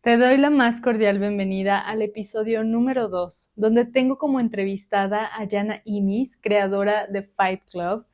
Te doy la más cordial bienvenida al episodio número 2, donde tengo como entrevistada a Yana Immis, creadora de Fight Club,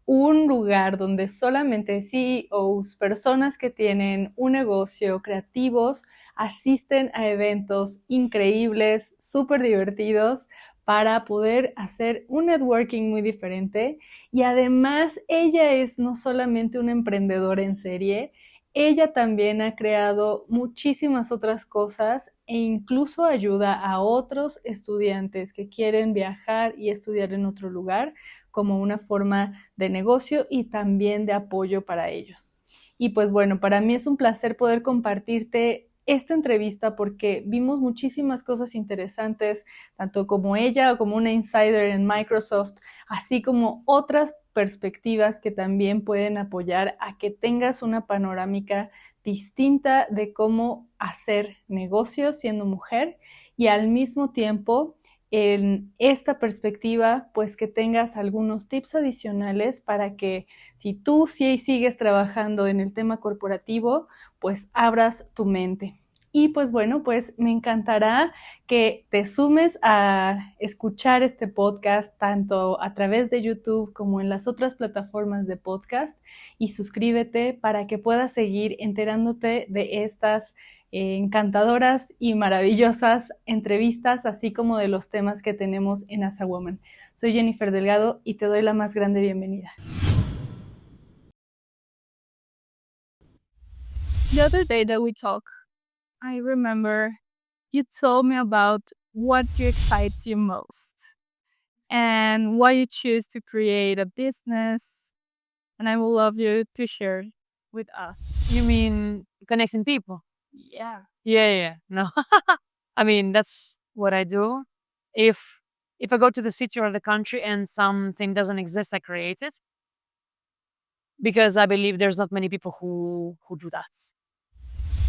un lugar donde solamente CEOs, personas que tienen un negocio, creativos, asisten a eventos increíbles, súper divertidos, para poder hacer un networking muy diferente. Y además, ella es no solamente una emprendedora en serie, ella también ha creado muchísimas otras cosas e incluso ayuda a otros estudiantes que quieren viajar y estudiar en otro lugar como una forma de negocio y también de apoyo para ellos. Y pues bueno, para mí es un placer poder compartirte esta entrevista porque vimos muchísimas cosas interesantes, tanto como ella o como una insider en Microsoft, así como otras perspectivas que también pueden apoyar a que tengas una panorámica distinta de cómo hacer negocios siendo mujer y al mismo tiempo en esta perspectiva pues que tengas algunos tips adicionales para que si tú sí sigues trabajando en el tema corporativo pues abras tu mente. Y pues bueno, pues me encantará que te sumes a escuchar este podcast tanto a través de YouTube como en las otras plataformas de podcast y suscríbete para que puedas seguir enterándote de estas encantadoras y maravillosas entrevistas, así como de los temas que tenemos en As a Woman. Soy Jennifer Delgado y te doy la más grande bienvenida. The other day that we talked, I remember you told me about what you excites you most and why you choose to create a business. And I will love you to share with us. You mean connecting people? Yeah. Yeah. No. I mean, that's what I do. If if I go to the city or the country and something doesn't exist, I create it because I believe there's not many people who do that.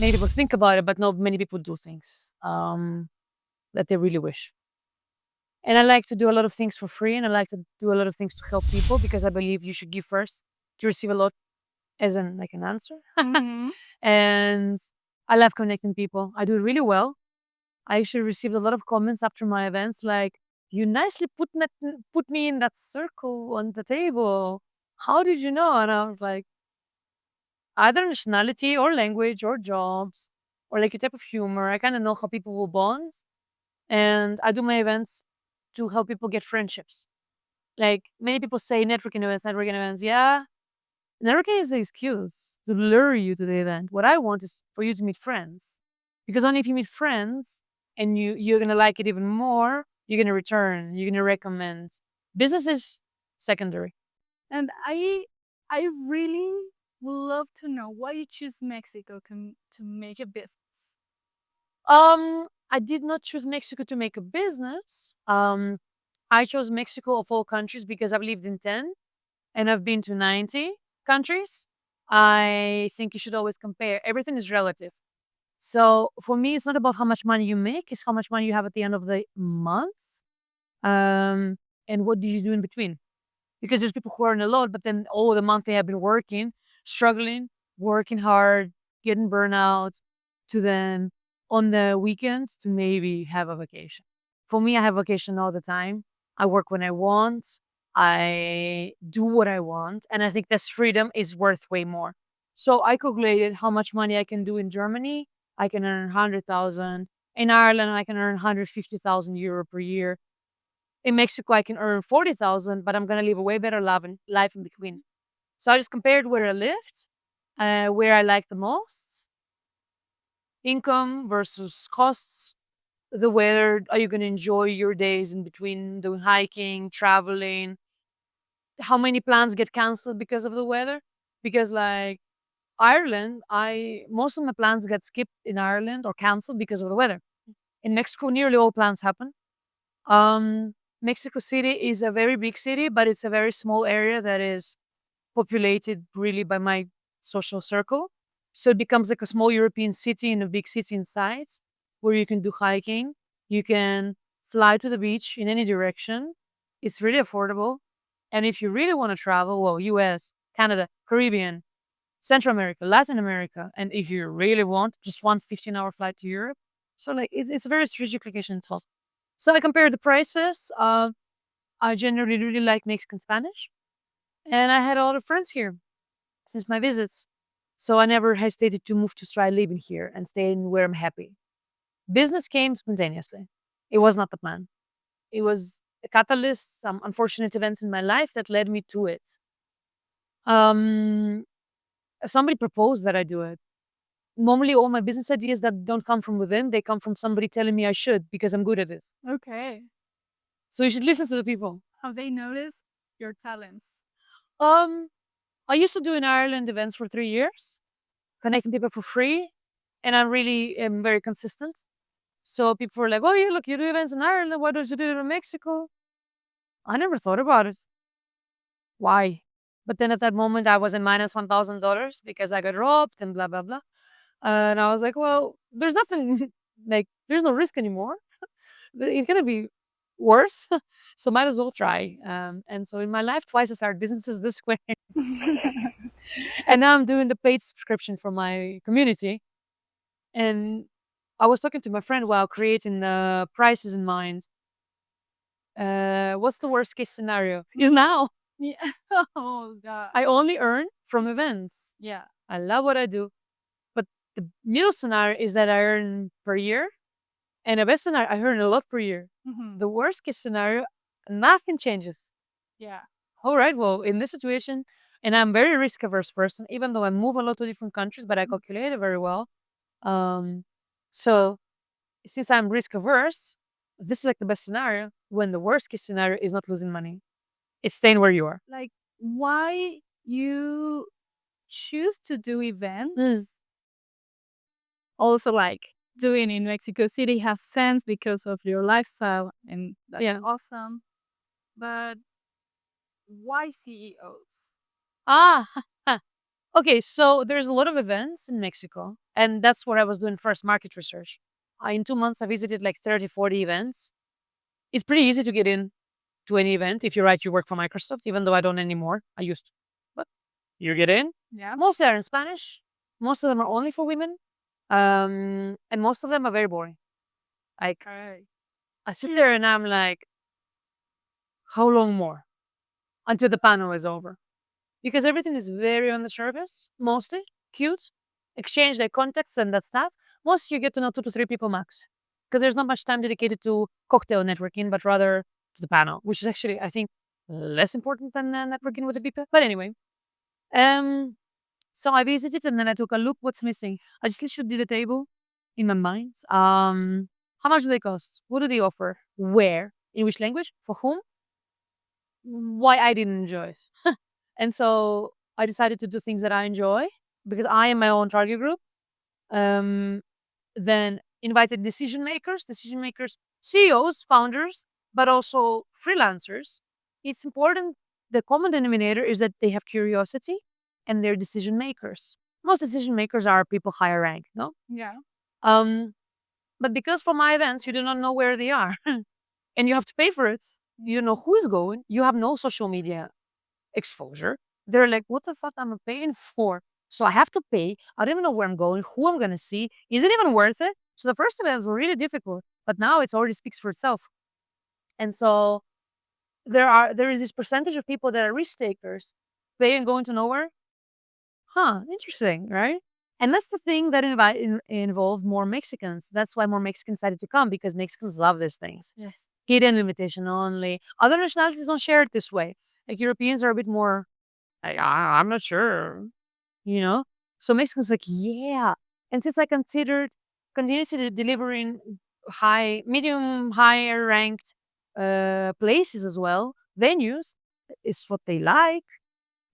Many people think about it, but not many people do things that they really wish. And I like to do a lot of things for free, and I like to do a lot of things to help people because I believe you should give first to receive a lot as an like an answer. Mhm. And I love connecting people. I do it really well. I actually received a lot of comments after my events like, "You nicely put me in that circle on the table. How did you know?" And I was like, either nationality or language or jobs or like your type of humor. I kind of know how people will bond. And I do my events to help people get friendships. Like many people say networking events. Yeah, networking is an excuse to lure you to the event. What I want is for you to meet friends. Because only if you meet friends and you're gonna like it even more, you're gonna return, you're gonna recommend. Business is secondary. And I really would love to know why you choose Mexico to make a business. I did not choose Mexico to make a business. I chose Mexico of all countries because I've lived in 10 and I've been to 90 countries. I think you should always compare. Everything is relative. So for me, it's not about how much money you make, it's how much money you have at the end of the month. Um, and what did you do in between? Because there's people who earn a lot, but then all the month they have been working, struggling, working hard, getting burnout, to then on the weekends to maybe have a vacation. For me, I have vacation all the time. I work when I want. I do what I want. And I think this freedom is worth way more. So I calculated how much money I can do in Germany. I can earn 100,000. In Ireland, I can earn 150,000 euro per year. In Mexico, I can earn 40,000, but I'm going to live a way better life in between. So I just compared where I lived, where I like the most, income versus costs, the weather. Are you going to enjoy your days in between doing hiking, traveling? How many plans get canceled because of the weather? Because like Ireland, I most of my plans get skipped in Ireland or canceled because of the weather. In Mexico, nearly all plans happen. Mexico City is a very big city, but it's a very small area that is populated really by my social circle. So it becomes like a small European city in a big city inside where you can do hiking. You can fly to the beach in any direction. It's really affordable. And if you really want to travel, well, US, Canada, Caribbean, Central America, Latin America, and if you really want, just one 15-hour flight to Europe. So like it's a very strategic location at all. So I compared the prices. I generally really like Mexican Spanish, and I had a lot of friends here since my visits. So I never hesitated to move to try living here and staying where I'm happy. Business came spontaneously. It was not the plan. It was a catalyst, some unfortunate events in my life that led me to it. Um, Somebody proposed that I do it. Normally, all my business ideas that don't come from within, they come from somebody telling me I should because I'm good at this. Okay. So you should listen to the people. Have they noticed your talents? I used to do in Ireland events for 3 years, connecting people for free, and I really am very consistent. So people were like, "Oh, yeah, look, you do events in Ireland. Why don't you do it in Mexico?" I never thought about it. Why? But then at that moment, I was in minus $1,000 because I got robbed and blah blah blah. And I was like, "Well, there's nothing like there's no risk anymore. It's gonna be worse, so might as well try." And so in my life, twice I started businesses this way. And now I'm doing the paid subscription for my community. And I was talking to my friend while creating the prices in mind. What's the worst case scenario? Is now. Yeah. Oh god. I only earn from events. Yeah. I love what I do. But the middle scenario is that I earn per year. And the best scenario, I earn a lot per year. Mm-hmm. The worst case scenario, nothing changes. Yeah. All right, well, in this situation, and I'm very risk averse person, even though I move a lot to different countries, but I calculate it very well. So since I'm risk averse, this is like the best scenario when the worst case scenario is not losing money. It's staying where you are. Like, why you choose to do events? Also, like doing in Mexico City has sense because of your lifestyle, and that's awesome. But why CEOs? Okay, so there's a lot of events in Mexico, and that's what I was doing first, market research. In 2 months, I visited like 30, 40 events. It's pretty easy to get in to any event if you write you work for Microsoft, even though I don't anymore. I used to. But you get in. Yeah. Most are in Spanish. Most of them are only for women. And most of them are very boring. Like, I sit there and I'm like, how long more? Until the panel is over. Because everything is very on the surface, mostly cute, exchange their contacts, and that's that. Most you get to know 2 to 3 people max, because there's not much time dedicated to cocktail networking, but rather to the panel, which is actually, I think, less important than networking with the people. But anyway, so I visited and then I took a look what's missing. I just literally did a table in my mind. How much do they cost? What do they offer? Where? In which language? For whom? Why I didn't enjoy it. And so I decided to do things that I enjoy because I am my own target group. Then invited decision makers, CEOs, founders, but also freelancers. It's important. The common denominator is that they have curiosity and they're decision makers. Most decision makers are people higher rank, no? Yeah. But because for my events, you do not know where they are and you have to pay for it. You know who's going. You have no social media exposure. They're like, what the fuck am I paying for? So I have to pay. I don't even know where I'm going, who I'm gonna see. Is it even worth it? So the first events were really difficult, but now it already speaks for itself. And so there is this percentage of people that are risk takers, paying going to nowhere. Interesting, right? And that's the thing that involved more Mexicans. That's why more Mexicans decided to come, because Mexicans love these things. Yes. Hidden invitation only. Other nationalities don't share it this way. Like Europeans are a bit more, like, I'm not sure, you know? So Mexicans like, yeah. And since I considered continuously delivering medium, higher ranked places as well, venues, is what they like.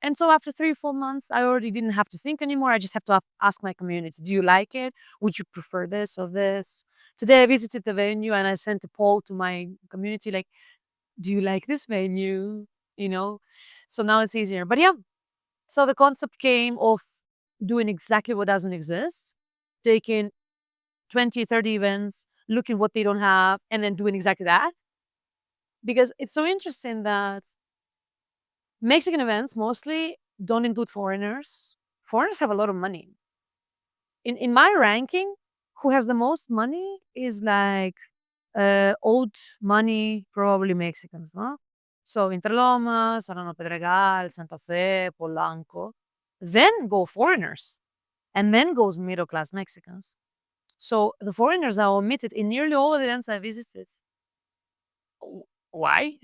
And so after 3 or 4 months, I already didn't have to think anymore. I just have to ask my community, do you like it? Would you prefer this or this? Today I visited the venue and I sent a poll to my community, like, do you like this venue? So now it's easier. But yeah, so the concept came of doing exactly what doesn't exist, taking 20, 30 events, looking what they don't have, and then doing exactly that. Because it's so interesting that Mexican events mostly don't include foreigners. foreigners have a lot of money. In my ranking, who has the most money is like old money, probably Mexicans, no? So Interlomas, I don't know, Pedregal, Santa Fe, Polanco. Then go foreigners, and then goes middle class Mexicans. So the foreigners are omitted in nearly all of the lands I visited. Why?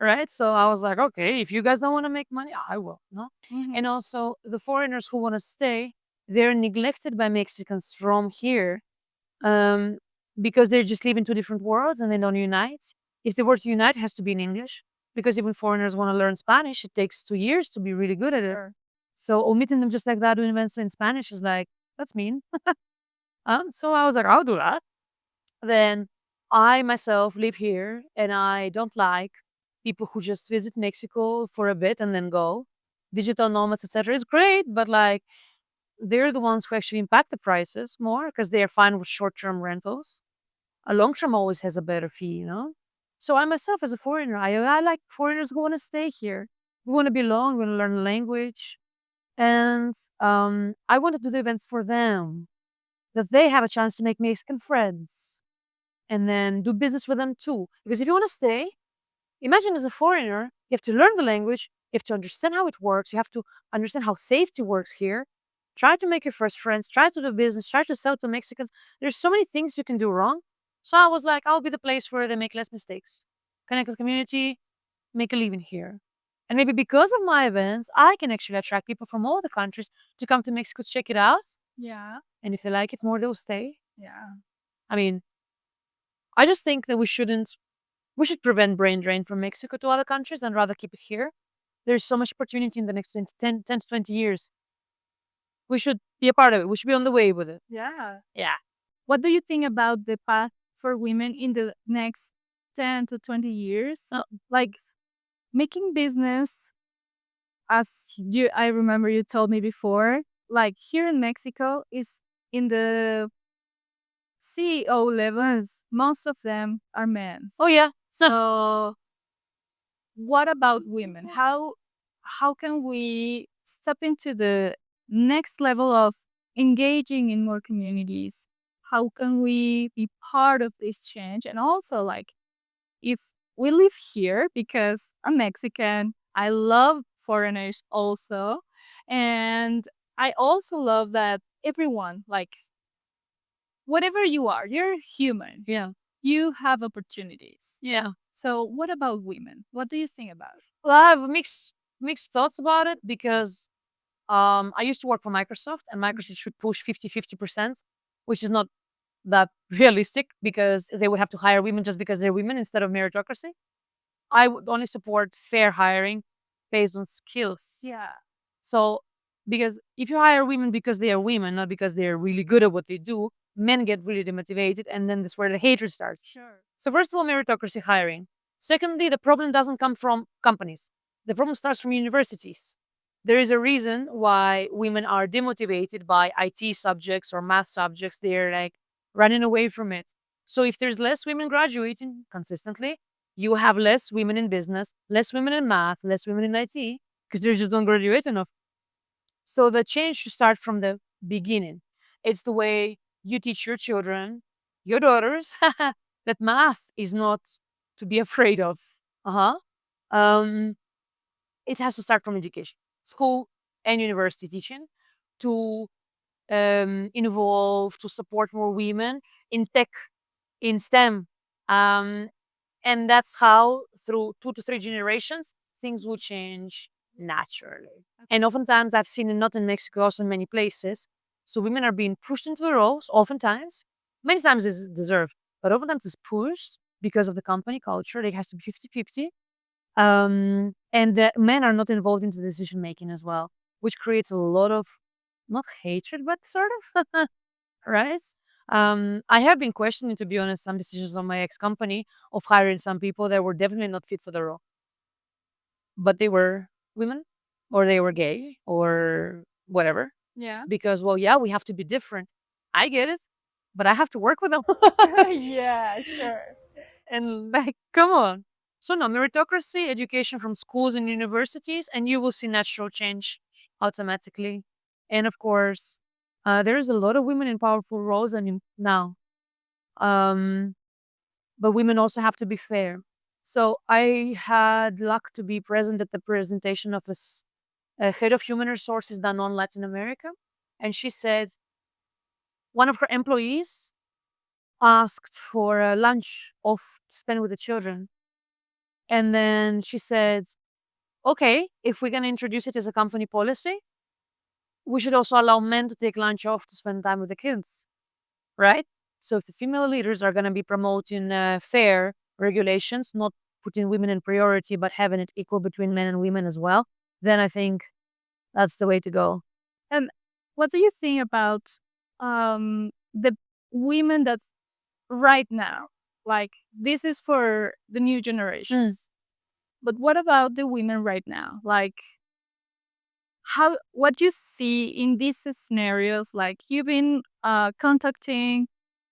Right? So I was like, okay, if you guys don't want to make money, I will. No. And also the foreigners who want to stay, they're neglected by Mexicans from here, um, because they're just living two different worlds and they don't unite. If they were to unite, it has to be in English, because even foreigners want to learn Spanish. It takes 2 years to be really good at it. So omitting them just like that doing events in Spanish is like, that's mean. So I was like, I'll do that. Then I myself live here and I don't like people who just visit Mexico for a bit and then go. Digital nomads, etc. is great, but like they're the ones who actually impact the prices more because they are fine with short-term rentals. A long-term always has a better fee, you know? So I myself as a foreigner, I like foreigners who want to stay here. Who want to belong, who want to learn the language. And I want to do the events for them, that they have a chance to make Mexican friends and then do business with them too. Because if you want to stay, imagine as a foreigner, you have to learn the language, you have to understand how it works, you have to understand how safety works here. Try to make your first friends, try to do business, try to sell to Mexicans. There's so many things you can do wrong. So I was like, I'll be the place where they make less mistakes. Connect with the community, make a living here. And maybe because of my events, I can actually attract people from all the countries to come to Mexico to check it out. Yeah. And if they like it more, they'll stay. Yeah. I mean, I just think that we should prevent brain drain from Mexico to other countries and rather keep it here. There's so much opportunity in the next 10 to 20 years. We should be a part of it. We should be on the way with it. Yeah. Yeah. What do you think about the path for women in the next 10 to 20 years? Like making business, I remember you told me before, like here in Mexico is in the CEO levels, most of them are men. Oh, yeah. So what about women? How can we step into the next level of engaging in more communities? How can we be part of this change? And also, like, if we live here, because I'm Mexican, I love foreigners also. And I also love that everyone, like, whatever you are, you're human. Yeah. You have opportunities. Yeah. So, what about women? What do you think about it? Well, I have mixed thoughts about it because I used to work for Microsoft, and Microsoft should push 50-50%, which is not that realistic because they would have to hire women just because they're women instead of meritocracy. I would only support fair hiring based on skills. Yeah. So, because if you hire women because they are women, not because they're really good at what they do, men get really demotivated, and then that's where the hatred starts. Sure. So, first of all, meritocracy hiring. Secondly, the problem doesn't come from companies, the problem starts from universities. There is a reason why women are demotivated by IT subjects or math subjects. They're like running away from it. So, if there's less women graduating consistently, you have less women in business, less women in math, less women in IT, because they just don't graduate enough. So the change should start from the beginning. It's the way you teach your children, your daughters, that math is not to be afraid of. Um, it has to start from education, school and university teaching, to involve, to support more women in tech, in STEM. And that's how, through 2 to 3 generations, things will change naturally. And oftentimes, I've seen it not in Mexico, also in many places. So women are being pushed into the roles, oftentimes. Many times it's deserved, but oftentimes it's pushed because of the company culture. It has to be 50-50. And the men are not involved into decision making as well, which creates a lot of, not hatred, but sort of, right? I have been questioning, to be honest, some decisions on my ex company of hiring some people that were definitely not fit for the role, but they were women or they were gay or whatever. Yeah. Because, well, yeah, we have to be different. I get it, but I have to work with them. Yeah, sure. And like, come on. So no, meritocracy, education from schools and universities, and you will see natural change automatically. And of course, there's a lot of women in powerful roles now. But women also have to be fair. So I had luck to be present at the presentation of a head of human resources done on Latin America. And she said one of her employees asked for a lunch off to spend with the children. And then she said, okay, if we're going to introduce it as a company policy, we should also allow men to take lunch off to spend time with the kids, right? So if the female leaders are going to be promoting fair regulations, not putting women in priority, but having it equal between men and women as well, then I think that's the way to go. And what do you think about the women that right now, like this is for the new generations, but what about the women right now? Like what you see in these scenarios, like you've been contacting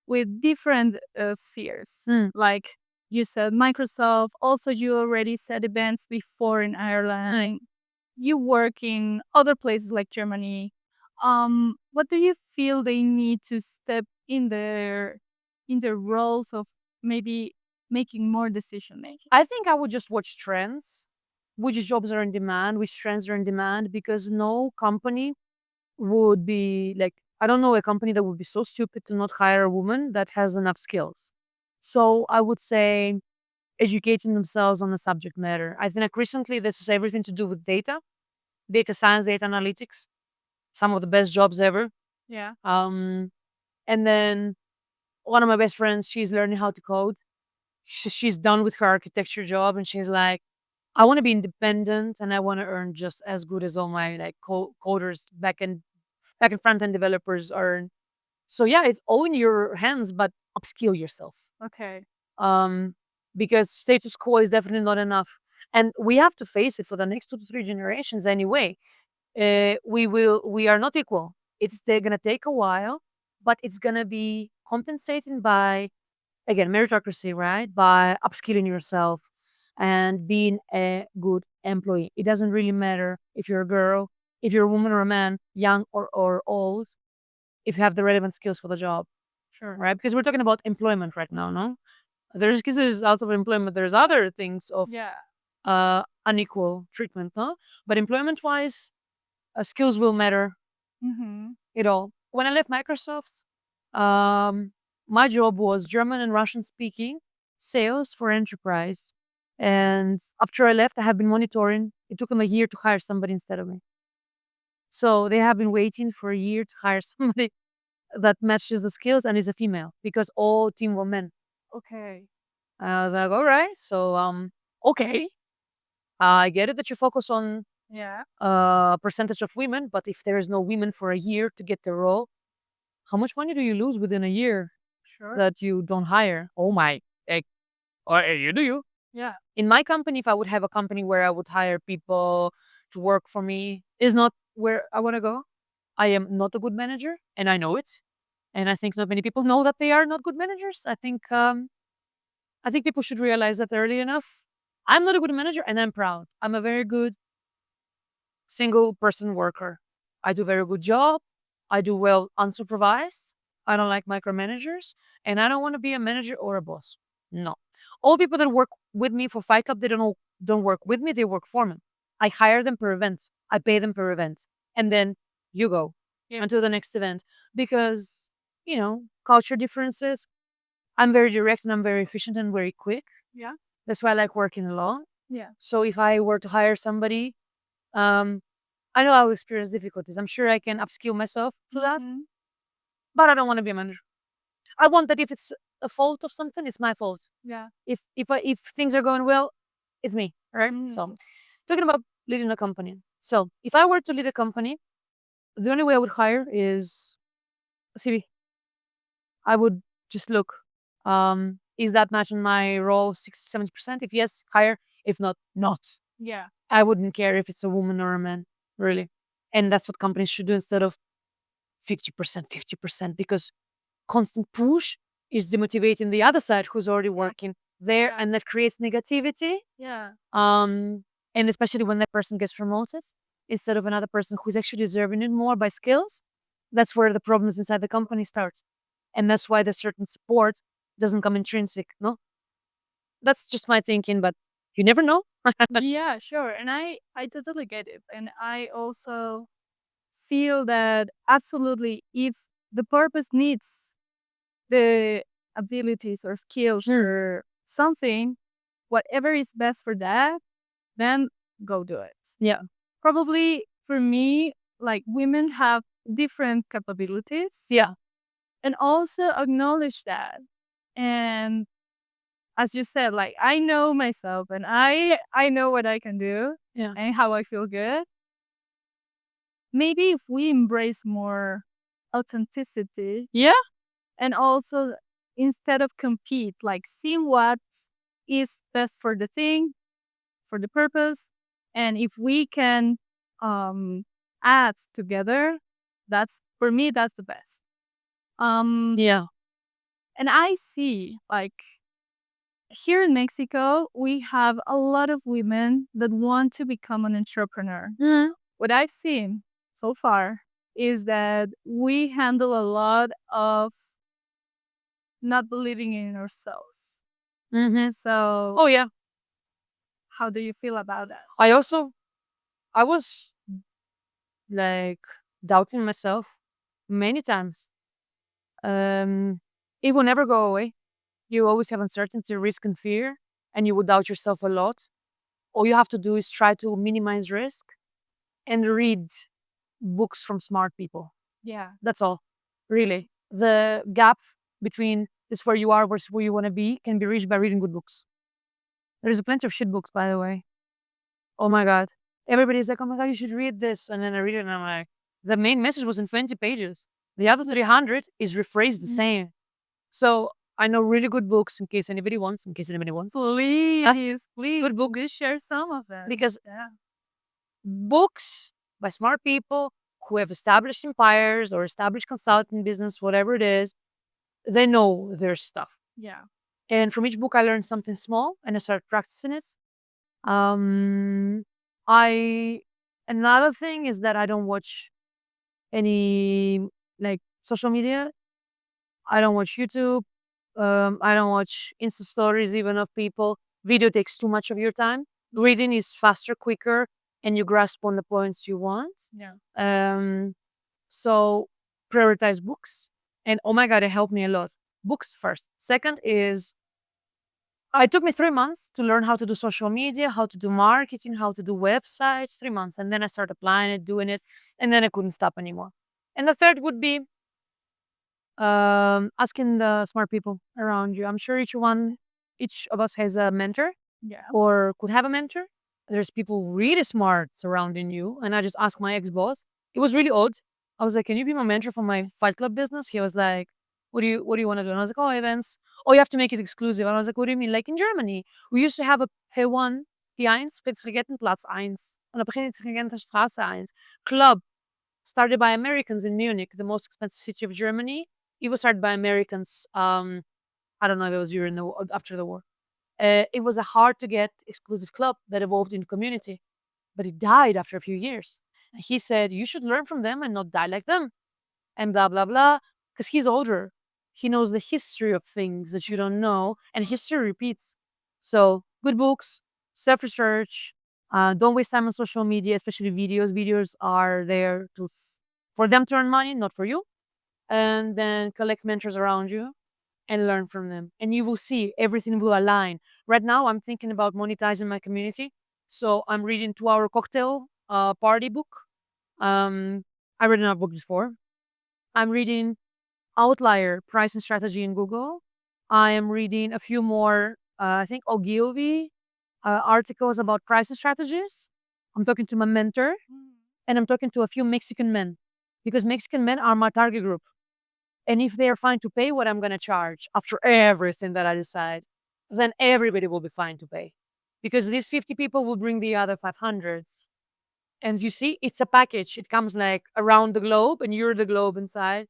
with different spheres, like you said Microsoft, also you already said events before in Ireland, you work in other places like Germany. What do you feel they need to step in their roles of maybe making more decision making? I think I would just watch trends, which jobs are in demand, which trends are in demand, because no company would be like, I don't know a company that would be so stupid to not hire a woman that has enough skills. So I would say educating themselves on the subject matter. I think like recently this is everything to do with data science, data analytics, some of the best jobs ever. Yeah. And then one of my best friends, she's learning how to code. She's done with her architecture job, and she's like, I want to be independent and I want to earn just as good as all my like coders back and front end developers earn. So yeah, it's all in your hands, but upskill yourself. Okay. Because status quo is definitely not enough, and we have to face it for the next 2 to 3 generations anyway. We are not equal. It's gonna take a while, but it's gonna be compensating by, again, meritocracy, right? By upskilling yourself and being a good employee. It doesn't really matter if you're a girl, if you're a woman or a man, young or old, if you have the relevant skills for the job. Sure. Right? Because we're talking about employment right now, no? There's also employment, there's other things of unequal treatment, no? But employment wise, skills will matter. It all. When I left Microsoft, my job was German and Russian speaking, sales for enterprise. And after I left, I have been monitoring. It took them a year to hire somebody instead of me. So they have been waiting for a year to hire somebody that matches the skills and is a female, because all team were men. Okay. I was like, all right, so okay. I get it that you focus on percentage of women, but if there is no women for a year to get the role, how much money do you lose within a year that you don't hire? Oh my, like, you do you? Yeah. In my company, if I would have a company where I would hire people to work for me, is not where I want to go. I am not a good manager, and I know it. And I think not many people know that they are not good managers. I think people should realize that early enough. I'm not a good manager, and I'm proud. I'm a very good single person worker. I do a very good job. I do well unsupervised. I don't like micromanagers, and I don't want to be a manager or a boss. No. All people that work with me for Fight Club, they don't work with me, they work for me. I hire them per event. I pay them per event. And then you go until the next event. Because, culture differences. I'm very direct and I'm very efficient and very quick. Yeah. That's why I like working alone. Yeah. So if I were to hire somebody, I know I'll experience difficulties. I'm sure I can upskill myself to that. But I don't want to be a manager. I want that if it's a fault of something, it's my fault. Yeah. If things are going well, it's me, right? So, talking about leading a company. So, if I were to lead a company, the only way I would hire is a CV. I would just look, is that matching my role 60 to 70%? If yes, hire. If not, not. Yeah. I wouldn't care if it's a woman or a man, really. And that's what companies should do instead of 50%, 50%, because constant push is demotivating the other side who's already working there, and that creates negativity. Yeah. And especially when that person gets promoted. instead of another person who's actually deserving it more by skills, that's where the problems inside the company start. And that's why the certain support doesn't come intrinsic, no? That's just my thinking, but you never know. Yeah, sure. And I totally get it. And I also feel that absolutely if the purpose needs the abilities or skills or something, whatever is best for that, then go do it. Yeah. Probably for me, like women have different capabilities. Yeah. And also acknowledge that. And as you said, like I know myself and I know what I can do and how I feel good. Maybe if we embrace more authenticity. Yeah. And also instead of compete, like see what is best for the thing, for the purpose. And if we can add together, that's for me, that's the best. Yeah. And I see like here in Mexico, we have a lot of women that want to become an entrepreneur. What I've seen so far is that we handle a lot of not believing in ourselves. So, Oh, yeah. how do you feel about that? I was like doubting myself many times. It will never go away. You always have uncertainty, risk, and fear, and you will doubt yourself a lot. All you have to do is try to minimize risk and read books from smart people. Yeah. That's all. Really. The gap between this where you are versus where you want to be can be reached by reading good books. There's plenty of shit books, by the way. Oh my God. Everybody's like, oh my God, you should read this. And then I read it and I'm like, the main message was in 20 pages. The other 300 is rephrased the same. So I know really good books in case anybody wants. Please, Good book. please share some of them. Because books by smart people who have established empires or established consulting business, whatever it is, they know their stuff. Yeah. And from each book, I learned something small and I started practicing it. I another thing is that I don't watch any like social media. I don't watch YouTube. I don't watch Insta stories even of people. Video takes too much of your time. Reading is faster, quicker, and you grasp on the points you want. Yeah. So prioritize books. And oh my God, it helped me a lot. Books first. Second is it took me 3 months to learn how to do social media, how to do marketing, how to do websites, 3 months. And then I started applying it, doing it, and then I couldn't stop anymore. And the third would be asking the smart people around you. I'm sure each of us has a mentor Yeah. or could have a mentor. There's people really smart surrounding you. And I just asked my ex-boss. It was really odd. I was like, can you be my mentor for my Fight Club business? He was like, what do you want to do? And I was like, oh, events. Oh, you have to make it exclusive. And I was like, what do you mean? Like in Germany, we used to have a P1, P1, Spitzregentenplatz 1. Und da Straße 1. Club, started by Americans in Munich, the most expensive city of Germany. It was started by Americans. I don't know if it was after the war. It was a hard to get exclusive club that evolved into community, but it died after a few years. And he said, you should learn from them and not die like them. And blah, blah, blah. Because he's older. He knows the history of things that you don't know, and history repeats. So, good books, self-research. Don't waste time on social media, especially videos. Videos are there for them to earn money, not for you. And then collect mentors around you and learn from them. And you will see everything will align. Right now, I'm thinking about monetizing my community. So I'm reading 2-Hour Cocktail Party book. I read another book before. I'm reading Outlier Pricing Strategy in Google. I am reading a few more, I think, Ogilvy articles about pricing strategies. I'm talking to my mentor and I'm talking to a few Mexican men because Mexican men are my target group. And if they are fine to pay what I'm going to charge after everything that I decide, then everybody will be fine to pay because these 50 people will bring the other 500s. And you see, it's a package. It comes like around the globe and you're the globe inside.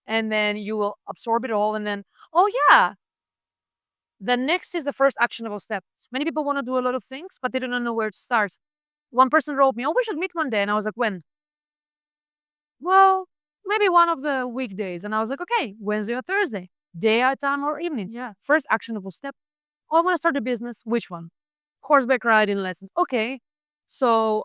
And then you will absorb it all. And then, oh yeah, the next is the first actionable step. Many people want to do a lot of things, but they don't know where to start. one person wrote me, "Oh, we should meet one day." And I was like, "When?" "Well, maybe one of the weekdays." And I was like, "Okay, Wednesday or Thursday, day, time, or evening." Yeah. First actionable step. "Oh, I want to start a business. Which one?" "Horseback riding lessons." "Okay. So,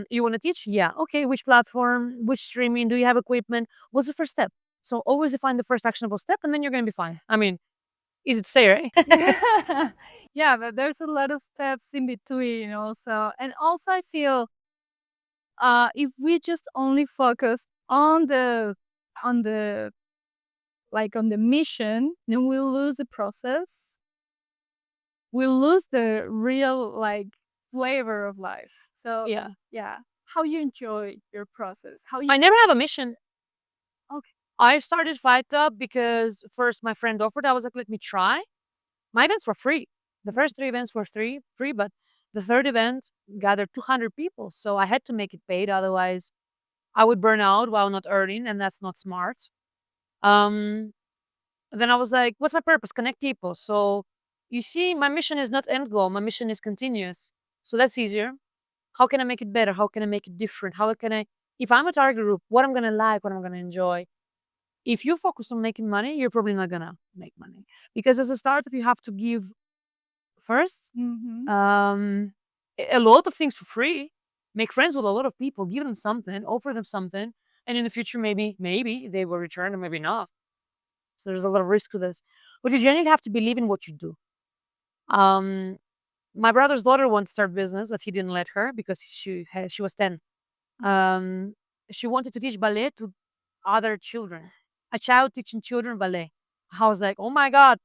you want to teach?" "Yeah." "Okay. Which platform? Which streaming? Do you have equipment? What's the first step?" So always define the first actionable step, and then you're gonna be fine. I mean, easy to say, right? Yeah, but there's a lot of steps in between also. And also I feel if we just only focus on the on the mission, then we'll lose the process. We'll lose the real flavor of life. So Yeah. yeah, how you enjoy your process? How you I never have a mission. Okay. I started Fight Club because first my friend offered. I was like, let me try. My events were free. The first 3 events were free, but the third event gathered 200 people. So I had to make it paid. Otherwise, I would burn out while not earning, and that's not smart. Um, then I was like, what's my purpose? Connect people. So you see, my mission is not end goal. My mission is continuous. So that's easier. How can I make it better? How can I make it different? How can I, if I'm a target group, what I'm gonna like, what I'm gonna enjoy. If you focus on making money, you're probably not gonna make money because as a startup, you have to give first a lot of things for free, make friends with a lot of people, give them something, offer them something, and in the future, maybe they will return or maybe not. So there's a lot of risk to this, but you genuinely have to believe in what you do. Um, my brother's daughter wanted to start business, but he didn't let her because she was 10. Um, she wanted to teach ballet to other children. A child teaching children ballet. I was like, oh my God,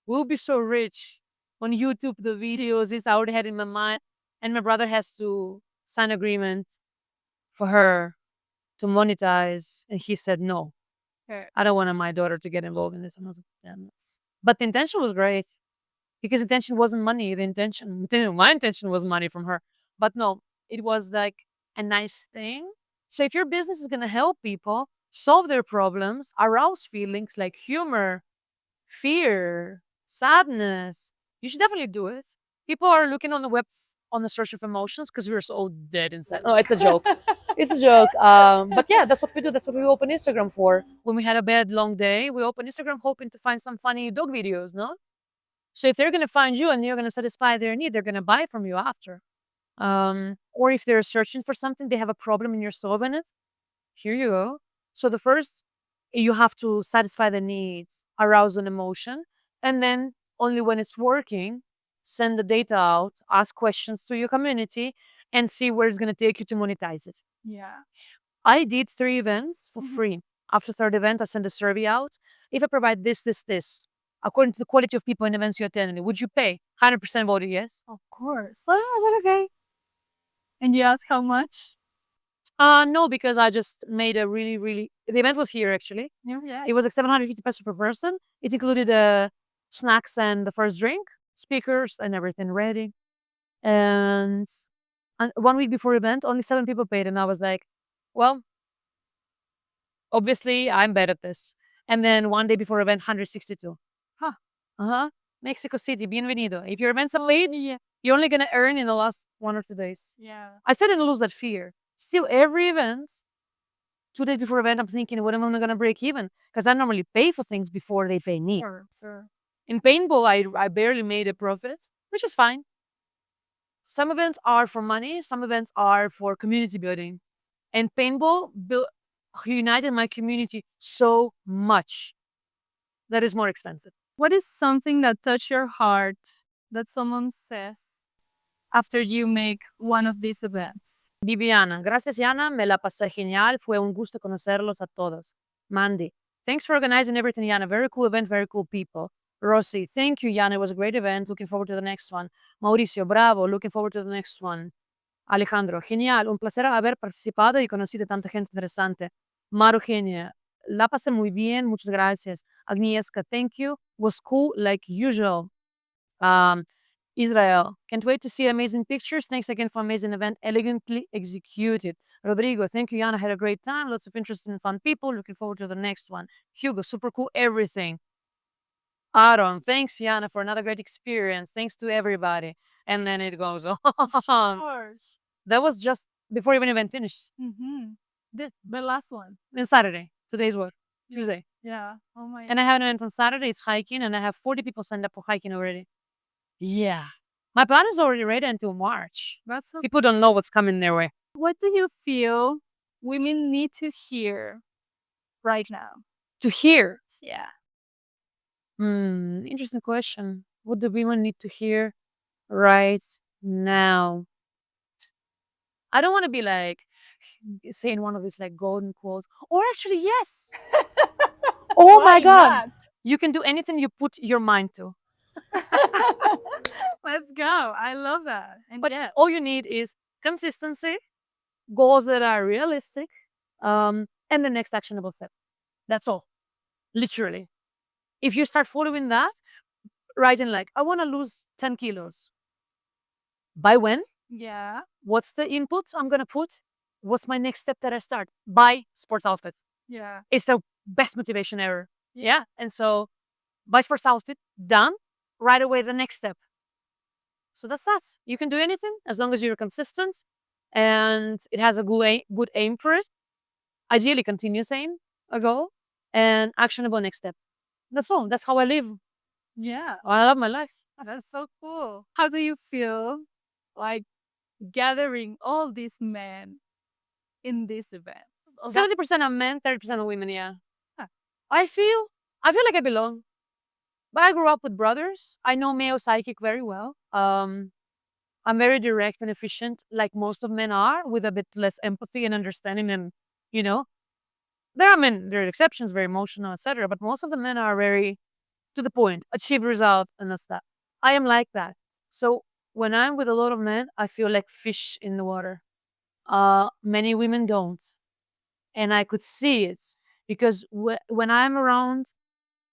we'll be so rich on YouTube, the videos, this I already had in my mind. And my brother has to sign agreement for her to monetize. And he said, no, Okay. I don't want my daughter to get involved in this. And I was like, damn, but the intention was great because the intention wasn't money. My intention was money from her. But no, it was like a nice thing. So if your business is going to help people solve their problems, arouse feelings like humor, fear, sadness, you should definitely do it. People are looking on the web on the search of emotions because we're so dead inside. No, it's a joke. It's a joke. But yeah, that's what we do. That's what we open Instagram for. When we had a bad, long day, we open Instagram hoping to find some funny dog videos, no? So if they're going to find you and you're going to satisfy their need, they're going to buy from you after. Or if they're searching for something, they have a problem and you're solving it, here you go. So the first, you have to satisfy the needs, arouse an emotion, and then only when it's working, send the data out, ask questions to your community, and see where it's going to take you to monetize it. Yeah. I did 3 events for free. After third event, I sent a survey out. If I provide this, according to the quality of people in events you attended, would you pay? 100% voted yes. Of course. So I was like, okay. And you ask how much? No, because I just made a really. The event was here actually. Yeah. It was like 750 pesos per person. It included snacks and the first drink, speakers and everything ready. And 1 week before event, only 7 people paid, and I was like, well, obviously I'm bad at this. And then 1 day before event, 162. Huh. Mexico City, bienvenido. If your event's late, you're only gonna earn in the last 1 or 2 days. Yeah. I still didn't lose that fear. Still, every event, 2 days before event, I'm thinking, what am I gonna break even? Because I normally pay for things before they pay me. Sure. In paintball, I barely made a profit, which is fine. Some events are for money, some events are for community building. And paintball united my community so much that is more expensive. What is something that touched your heart that someone says after you make one of these events? Viviana, gracias Yana, me la pasé genial, fue un gusto conocerlos a todos. Mandy, thanks for organizing everything Yana, very cool event, very cool people. Rosy, thank you Yana, it was a great event, looking forward to the next one. Mauricio, bravo, looking forward to the next one. Alejandro, genial, un placer haber participado y conocido tanta gente interesante. Maru, genia, la pasé muy bien, muchas gracias. Agnieszka, thank you, was cool like usual. Israel, can't wait to see amazing pictures. Thanks again for amazing event, elegantly executed. Rodrigo, thank you, Yana. Had a great time. Lots of interesting and fun people. Looking forward to the next one. Hugo, super cool, everything. Aaron, thanks, Yana, for another great experience. Thanks to everybody. And then it goes on. Of course. That was just before even event finished. The last one. Then Saturday. Today's what? Tuesday. Yeah. Oh my. And I have an event on Saturday. It's hiking, and I have 40 people signed up for hiking already. Yeah. My plan is already ready until March. That's so. People don't know what's coming their way. What do you feel women need to hear right now? To hear. Yeah. Interesting question. What do women need to hear right now? I don't want to be like saying one of these like golden quotes. Or actually, yes. Oh my Why God. not? You can do anything you put your mind to. Let's go. I love that. And But yeah. all you need is consistency, goals that are realistic, and the next actionable step. That's all. Literally. If you start following that, writing like, I want to lose 10 kilos. By when? Yeah. What's the input I'm going to put? What's my next step that I start? Buy sports outfits. Yeah. It's the best motivation ever. Yeah. And so buy sports outfit, done. Right away, the next step. So that's that. You can do anything as long as you're consistent and it has a good aim for it. Ideally, continuous aim, a goal, and actionable next step. That's all. That's how I live. Yeah. I love my life. That's so cool. How do you feel like gathering all these men in this event? 70% are men, 30% are women, yeah. Huh. I feel like I belong. But I grew up with brothers. I know male psychic very well. I'm very direct and efficient, like most of men are, with a bit less empathy and understanding. And there are men, there are exceptions, very emotional, etc. But most of the men are very to the point, achieve result, and that's that. I am like that. So when I'm with a lot of men, I feel like fish in the water. Many women don't, and I could see it because when I'm around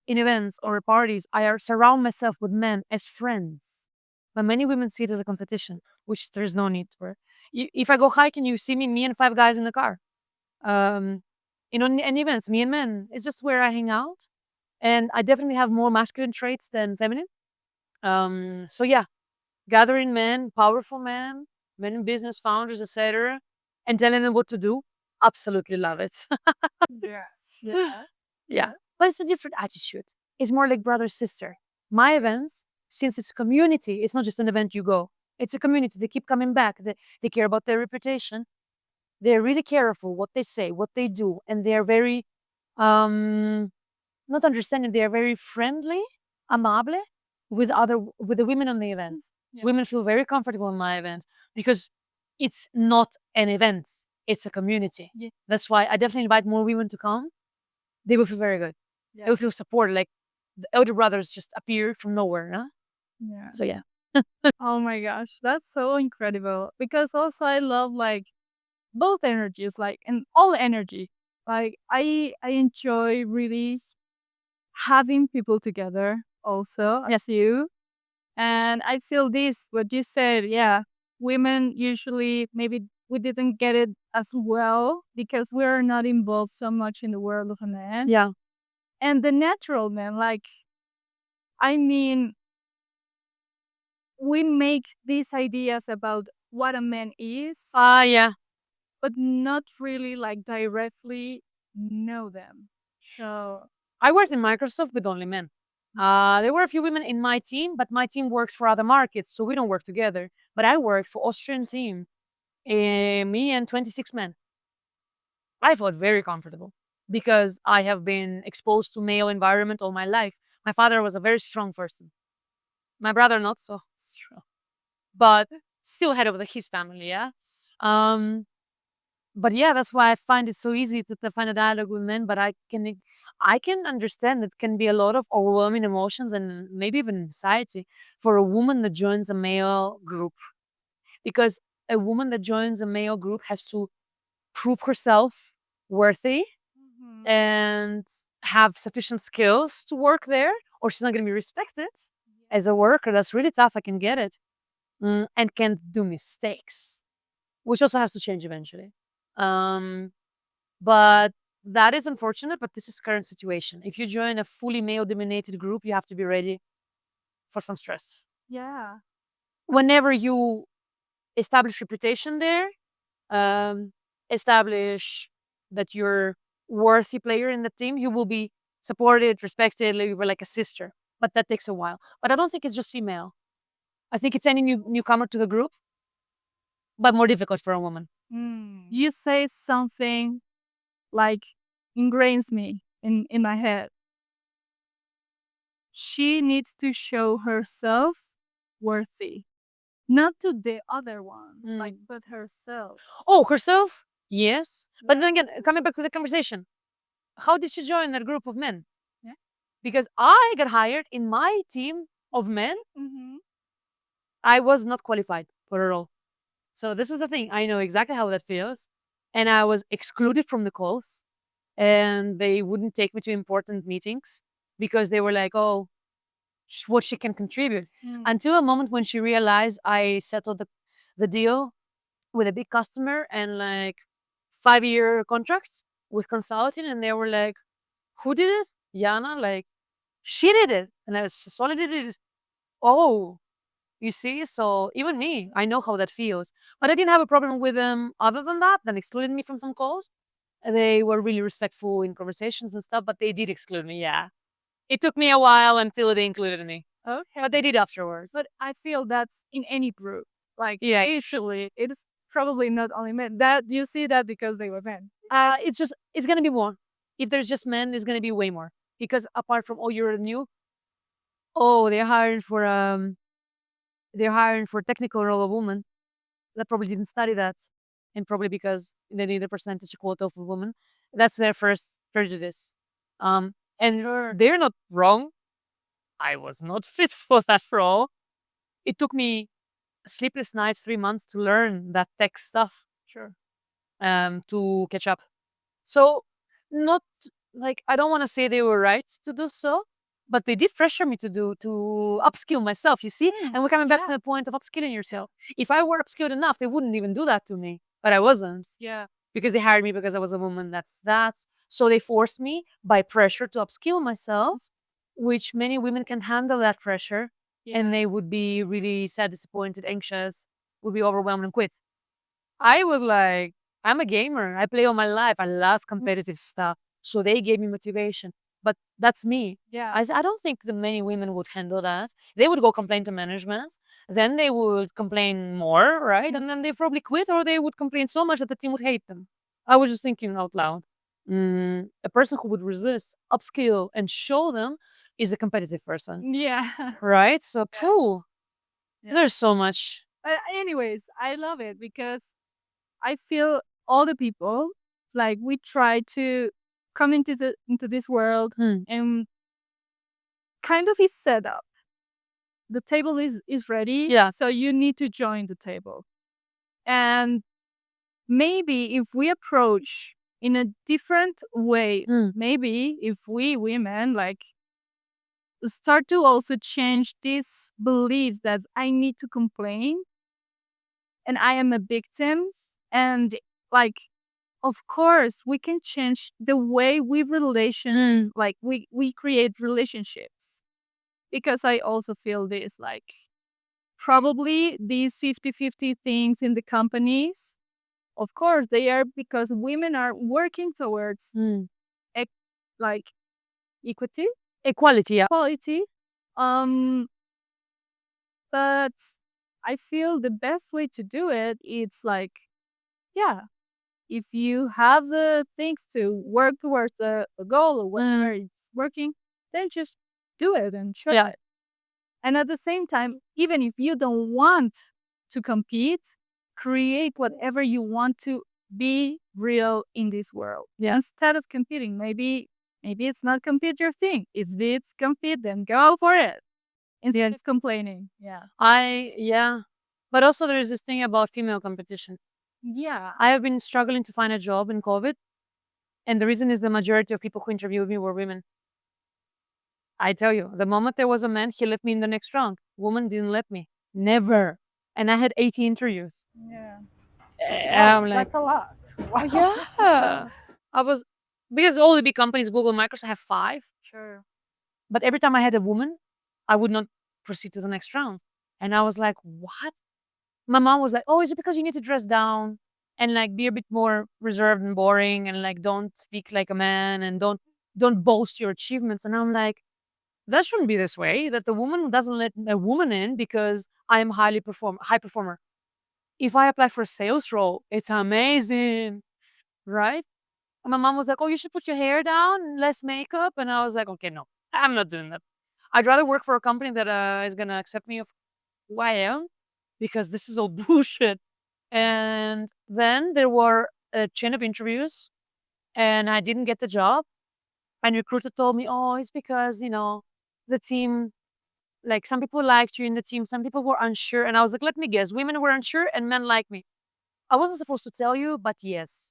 in events or parties, I surround myself with men as friends. But many women see it as a competition, which there's no need for. If I go hiking, you see me and 5 guys in the car. In events, me and men. It's just where I hang out. And I definitely have more masculine traits than feminine. So yeah, gathering men, powerful men, men in business, founders, etc., and telling them what to do. Absolutely love it. Yes. Yeah. Yeah. But it's a different attitude. It's more like brother, sister. My events, since it's a community, it's not just an event you go. It's a community. They keep coming back. They care about their reputation. They're really careful what they say, what they do. And they're very, not understanding, they're very friendly, amable with the women on the event. Yeah. Women feel very comfortable in my event because it's not an event. It's a community. Yeah. That's why I definitely invite more women to come. They will feel very good. Yeah. They will feel supported. Like the elder brothers just appear from nowhere. Huh? Yeah. So yeah. Oh my gosh, that's so incredible. Because also I love like both energies, like and all energy. Like I enjoy really having people together also as you. And I feel this, what you said, yeah. Women usually maybe we didn't get it as well because we're not involved so much in the world of a man. Yeah. And the natural man, like I mean, we make these ideas about what a man is, Yeah. but not really like directly know them. So I worked in Microsoft with only men. There were a few women in my team, but my team works for other markets, so we don't work together. But I worked for Austrian team, me and 26 men. I felt very comfortable because I have been exposed to male environment all my life. My father was a very strong person. My brother not so strong, but still head of his family. Yeah. But yeah, that's why I find it so easy to find a dialogue with men. But I can understand it can be a lot of overwhelming emotions and maybe even anxiety for a woman that joins a male group, because a woman that joins a male group has to prove herself worthy and have sufficient skills to work there, or she's not going to be respected as a worker. That's really tough. I can get it, and can do mistakes, which also has to change eventually. But that is unfortunate, but this is current situation. If you join a fully male-dominated group, you have to be ready for some stress. yeah. Whenever you establish reputation there, establish that you're worthy player in the team. You will be supported, respected, you were like a sister. But that takes a while. But I don't think it's just female. I think it's any newcomer to the group, but more difficult for a woman. You say something like ingrains me in my head. She needs to show herself worthy, not to the other ones, like, but herself. Oh, herself? Yes. But then again, coming back to the conversation, how did she join that group of men? Yeah. Because I got hired in my team of men. I was not qualified for a role. So this is the thing. I know exactly how that feels. And I was excluded from the calls. And they wouldn't take me to important meetings because they were like, oh, what she can contribute. Until a moment when she realized I settled the deal with a big customer and like 5-year contracts with consulting. And they were like, who did it? Yana, like, she did it. And I was solid did it. Oh, you see? So even me, I know how that feels. But I didn't have a problem with them other than that, than excluding me from some calls. They were really respectful in conversations and stuff, but they did exclude me, yeah. It took me a while until they included me. Okay. But they did afterwards. But I feel that's in any group. Like, Yeah. usually it's probably not only men. That you see that because they were men. It's gonna be more. If there's just men, it's gonna be way more. Because apart from, oh, you're new, oh, they're hiring for technical role of woman that probably didn't study that. And probably because they need a percentage quota of a woman. That's their first prejudice. And they're not wrong. I was not fit for that role. It took me sleepless nights, 3 months to learn that tech stuff. Sure. To catch up. So not like, I don't want to say they were right to do so, but they did pressure me to upskill myself, you see? And we're coming back to the point of upskilling yourself. If I were upskilled enough, they wouldn't even do that to me, but I wasn't. Yeah. Because they hired me because I was a woman, that's that. So they forced me by pressure to upskill myself, which many women can handle that pressure. And they would be really sad, disappointed, anxious, would be overwhelmed and quit. I was like, I'm a gamer. I play all my life. I love competitive stuff. So they gave me motivation. But that's me. Yeah. I don't think that many women would handle that. They would go complain to management. Then they would complain more, right? And then they probably quit, or they would complain so much that the team would hate them. I was just thinking out loud. A person who would resist, upskill, and show them is a competitive person. Yeah. Right? So, cool. Yeah. There's so much. Anyways, I love it because I feel all the people, like, we try to come into this world and kind of is set up. The table is ready. Yeah. So you need to join the table. And maybe if we approach in a different way, maybe if we women like start to also change this belief that I need to complain and I am a victim, and like, of course we can change the way we like we create relationships. Because I also feel this, like, probably these 50-50 things in the companies, of course they are because women are working towards like equality, Yeah. equality. But I feel the best way to do it, it's like, yeah, if you have the things to work towards a goal or whatever it's working, then just do it and try it. And at the same time, even if you don't want to compete, create whatever you want to be real in this world. Yeah. Instead of competing, maybe it's not compete your thing. If it's compete, then go for it. Instead of complaining. Yeah. But also there is this thing about female competition. Yeah. I have been struggling to find a job in COVID. And the reason is the majority of people who interviewed me were women. I tell you, the moment there was a man, he let me in the next round. Woman didn't let me. Never. And I had 80 interviews. Yeah. I'm like, That's a lot. Wow. yeah. Because all the big companies, Google, Microsoft, have 5. Sure. But every time I had a woman, I would not proceed to the next round. And I was like, what? My mom was like, "Oh, is it because you need to dress down and like be a bit more reserved and boring and like don't speak like a man and don't boast your achievements?" And I'm like, that shouldn't be this way. That the woman doesn't let a woman in because I am high performer. If I apply for a sales role, it's amazing, right? And my mom was like, "Oh, you should put your hair down, less makeup." And I was like, "Okay, no, I'm not doing that. I'd rather work for a company that is gonna accept me of who I am, because this is all bullshit." And then there were a chain of interviews, and I didn't get the job. And recruiter told me, "Oh, it's because the team, like some people liked you in the team, some people were unsure." And I was like, "Let me guess, women were unsure and men like me." I wasn't supposed to tell you, but yes,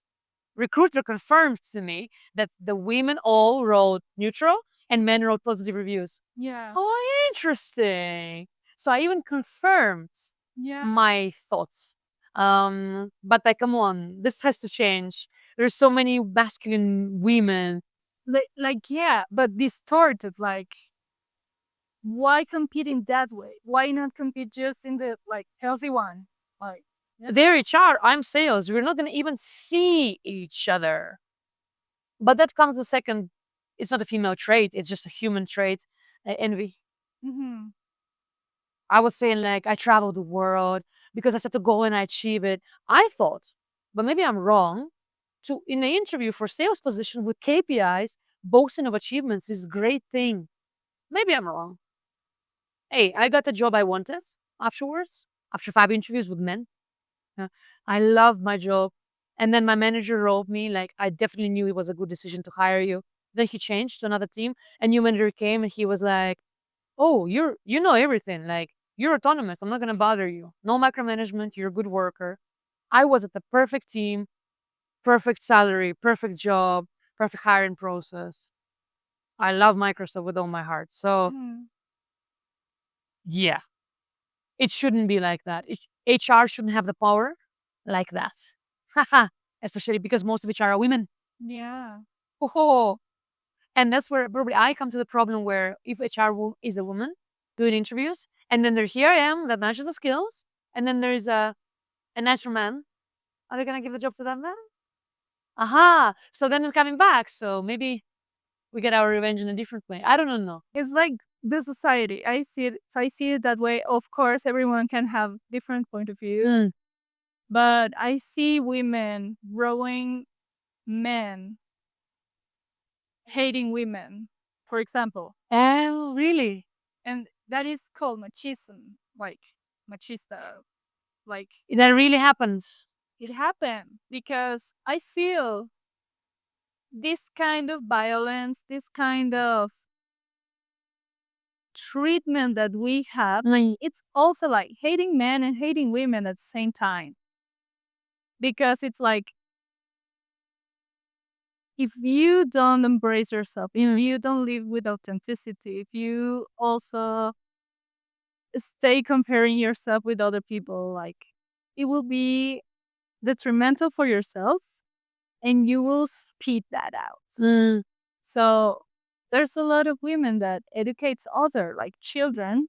recruiter confirmed to me that the women all wrote neutral and men wrote positive reviews. Yeah. Oh, interesting. So I even confirmed Yeah. my thoughts. But like, come on, this has to change. There's so many masculine women. Like yeah, but distorted. Like, why compete in that way? Why not compete just in the like healthy one? Like, yeah. They're HR, I'm sales. We're not gonna even see each other. But that comes a second. It's not a female trait. It's just a human trait. Envy. Mm-hmm. I was saying like I travel the world because I set a goal and I achieve it. I thought, but maybe I'm wrong, to in the interview for sales position with KPIs, boasting of achievements is a great thing. Maybe I'm wrong. Hey, I got the job I wanted afterwards, after 5 interviews with men. Yeah. I love my job. And then my manager wrote me, like, I definitely knew it was a good decision to hire you. Then he changed to another team. A new manager came and he was like, "Oh, you know everything. Like, you're autonomous. I'm not gonna bother you. No micromanagement, you're a good worker." I was at the perfect team, perfect salary, perfect job, perfect hiring process. I love Microsoft with all my heart. So Mm-hmm. yeah, it shouldn't be like that. HR shouldn't have the power like that. Haha. Especially because most of HR are women. Yeah. Oh, and that's where probably I come to the problem where if is a woman doing interviews, and then here I am that matches the skills, and then there's a nicer man. Are they gonna give the job to that man? Aha! So then I'm coming back. So maybe we get our revenge in a different way. I don't know. It's like the society. I see it. So I see it that way. Of course, everyone can have different point of view, Mm. but I see women growing men hating women, for example, Oh, really? and that is called machismo, like machista. Like That really happens. it happened because I feel this kind of violence, this kind of treatment that we have, Like, it's also like hating men and hating women at the same time. Because it's like, if you don't embrace yourself, if you don't live with authenticity, if you also stay comparing yourself with other people, like it will be detrimental for yourself and you will speed that out. mm, So there's a lot of women that educates other like children,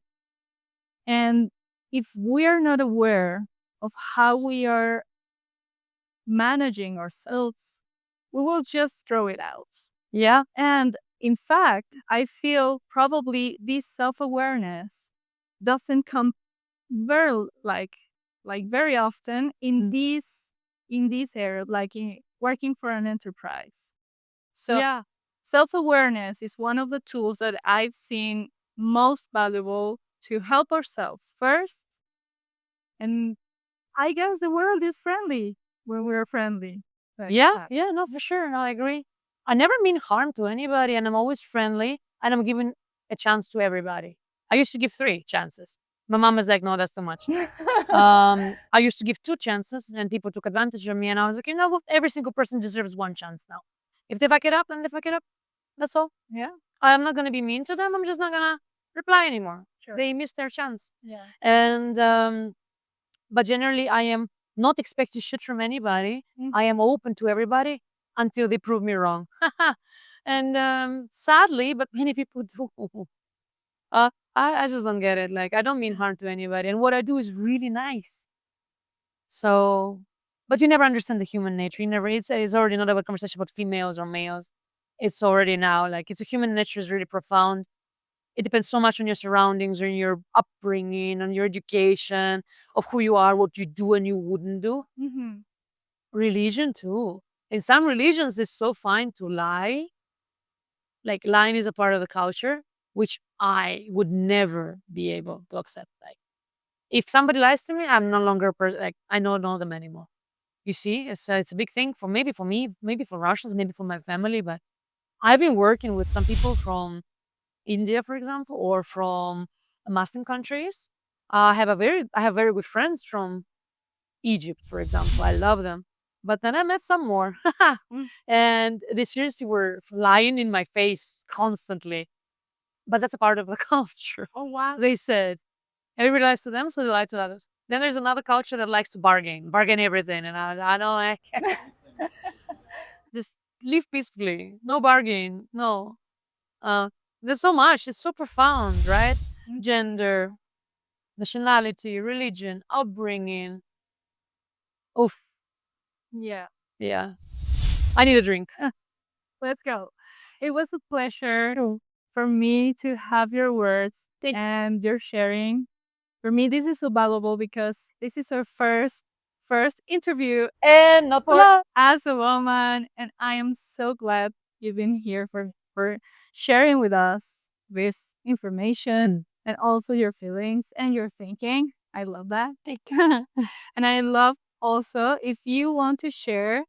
and if we are not aware of how we are managing ourselves, we will just throw it out. yeah. And in fact, I feel probably this self-awareness doesn't come very like very often in this area, like in working for an enterprise. So Yeah. self-awareness is one of the tools that I've seen most valuable to help ourselves first. And I guess the world is friendly when we're friendly. Like Yeah. that. Yeah. No, for sure. No, I agree. I never mean harm to anybody, and I'm always friendly, and I'm giving a chance to everybody. I used to give 3 chances. My mom was like, "No, that's too much." I used to give 2 chances, and people took advantage of me, and I was like, you know what? Every single person deserves 1 chance now. If they fuck it up, then they fuck it up. That's all. Yeah. I'm not gonna be mean to them. I'm just not gonna reply anymore. Sure. They missed their chance. Yeah. And but generally, I am not expecting shit from anybody. Mm. I am open to everybody until they prove me wrong. And sadly, but many people do. I just don't get it. Like, I don't mean harm to anybody. And what I do is really nice. So, but you never understand the human nature. You never. It's already not about conversation about females or males. It's already now like it's a human nature is really profound. It depends so much on your surroundings, on your upbringing, on your education, of who you are, what you do and you wouldn't do. Mm-hmm. Religion too. In some religions, it's so fine to lie. Like lying is a part of the culture, which I would never be able to accept. Like if somebody lies to me, I'm no longer like I don't know them anymore. You see, it's a big thing for maybe for me, maybe for Russians, maybe for my family. But I've been working with some people from India, for example, or from Muslim countries. I have very good friends from Egypt, for example. I love them. But then I met some more, and they seriously were lying in my face constantly. But that's a part of the culture. Oh, wow. They said everybody lies to them, so they lie to others. Then there's another culture that likes to bargain everything, and I know I can't. Just live peacefully, no bargain, no. There's so much. It's so profound, right? Gender, nationality, religion, upbringing. Oof. Yeah. Yeah. I need a drink. Let's go. It was a pleasure for me to have your words and your sharing. For me, this is so valuable because this is our first interview And not as a woman, and I am so glad you've been here for sharing with us this information and also your feelings and your thinking. I love that. And I love also if you want to share,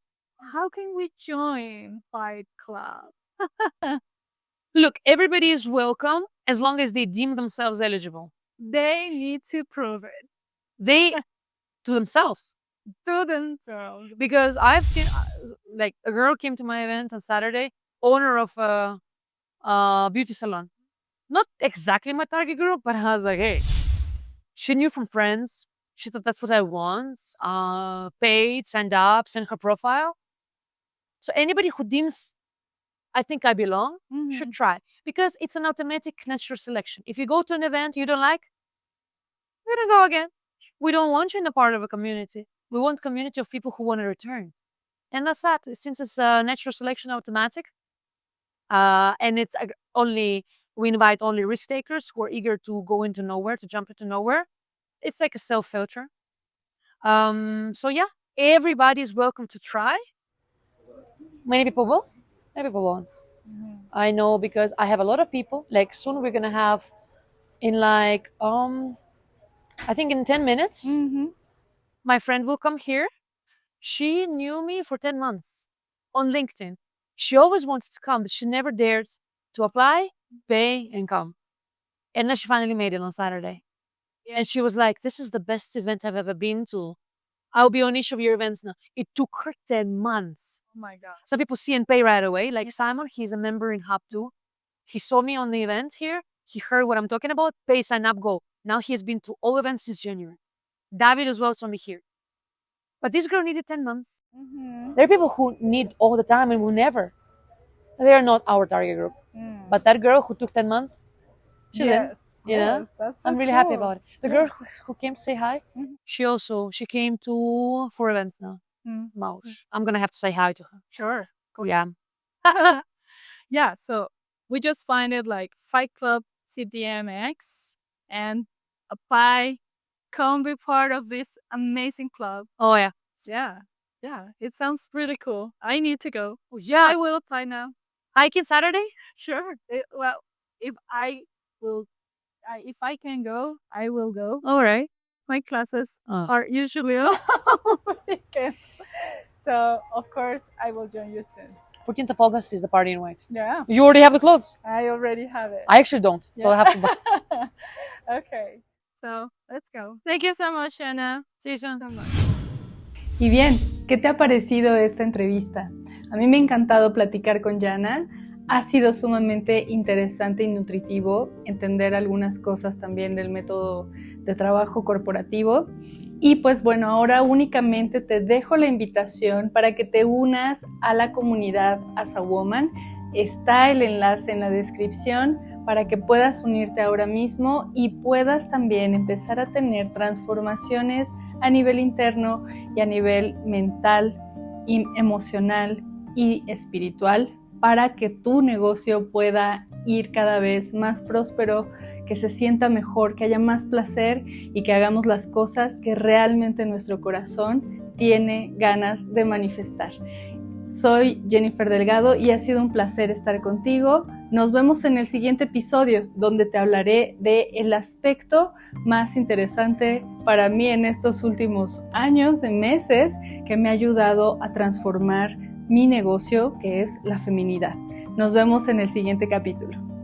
how can we join Fight Club? Look, everybody is welcome as long as they deem themselves eligible. They need to prove it They to themselves. to themselves. Because I've seen like a girl came to my event on Saturday, owner of a beauty salon. Not exactly my target group, but I was like, hey, she knew from friends. She thought that's what I want. Paid, signed up, sent her profile. So anybody who deems I think I belong should try because it's an automatic natural selection. If you go to an event you don't like, we don't go again. We don't want you in a part of a community. We want a community of people who want to return. And that's that. Since it's a natural selection automatic, and it's only, we invite only risk takers who are eager to go into nowhere, to jump into nowhere. It's like a self filter. So yeah, everybody's welcome to try. Many people will, many people won't. I know because I have a lot of people. Like soon we're gonna have in like I think in 10 minutes, my friend will come here. She knew me for 10 months on LinkedIn. She always wanted to come, but she never dared to apply, pay, and come. And then she finally made it on Saturday. Yeah. And she was like, this is the best event I've ever been to. I'll be on each of your events now. It took her 10 months. Oh my God. Some people see and pay right away. Like Simon, he's a member in Hub 2. He saw me on the event here. He heard what I'm talking about. Pay, sign up, go. Now he has been to all events since January. David as well saw me here. But this girl needed 10 months. There are people who need all the time and who never. They are not our target group. But that girl who took 10 months, she's in. You know? That's I'm really happy about it. The girl who came to say hi, she came to 4 events now. Maush. I'm going to have to say hi to her. Sure. Yeah. Yeah, so we just find it like Fight Club CDMX and apply, come be part of this amazing club. Oh, yeah. Yeah, it sounds really cool. I need to go. Oh, yeah. I will apply now. Hiking Saturday? Sure. Well, if I can go, I will go. All right. My classes are usually on weekends. So, of course, I will join you soon. 14th of August is the party in white. Yeah. You already have the clothes? I already have it. I actually don't, so I have to buy. Okay. So, let's go. Thank you so much, Yanna. See you soon. So much. Y bien, ¿qué te ha parecido esta entrevista? A mí me ha encantado platicar con Yanna. Ha sido sumamente interesante y nutritivo entender algunas cosas también del método de trabajo corporativo. Y pues bueno, ahora únicamente te dejo la invitación para que te unas a la comunidad As a Woman. Está el enlace en la descripción para que puedas unirte ahora mismo y puedas también empezar a tener transformaciones a nivel interno y a nivel mental, y emocional y espiritual, para que tu negocio pueda ir cada vez más próspero, que se sienta mejor, que haya más placer y que hagamos las cosas que realmente nuestro corazón tiene ganas de manifestar. Soy Jennifer Delgado y ha sido un placer estar contigo. Nos vemos en el siguiente episodio, donde te hablaré del aspecto más interesante para mí en estos últimos años, meses, que me ha ayudado a transformar mi negocio, que es la feminidad. Nos vemos en el siguiente capítulo.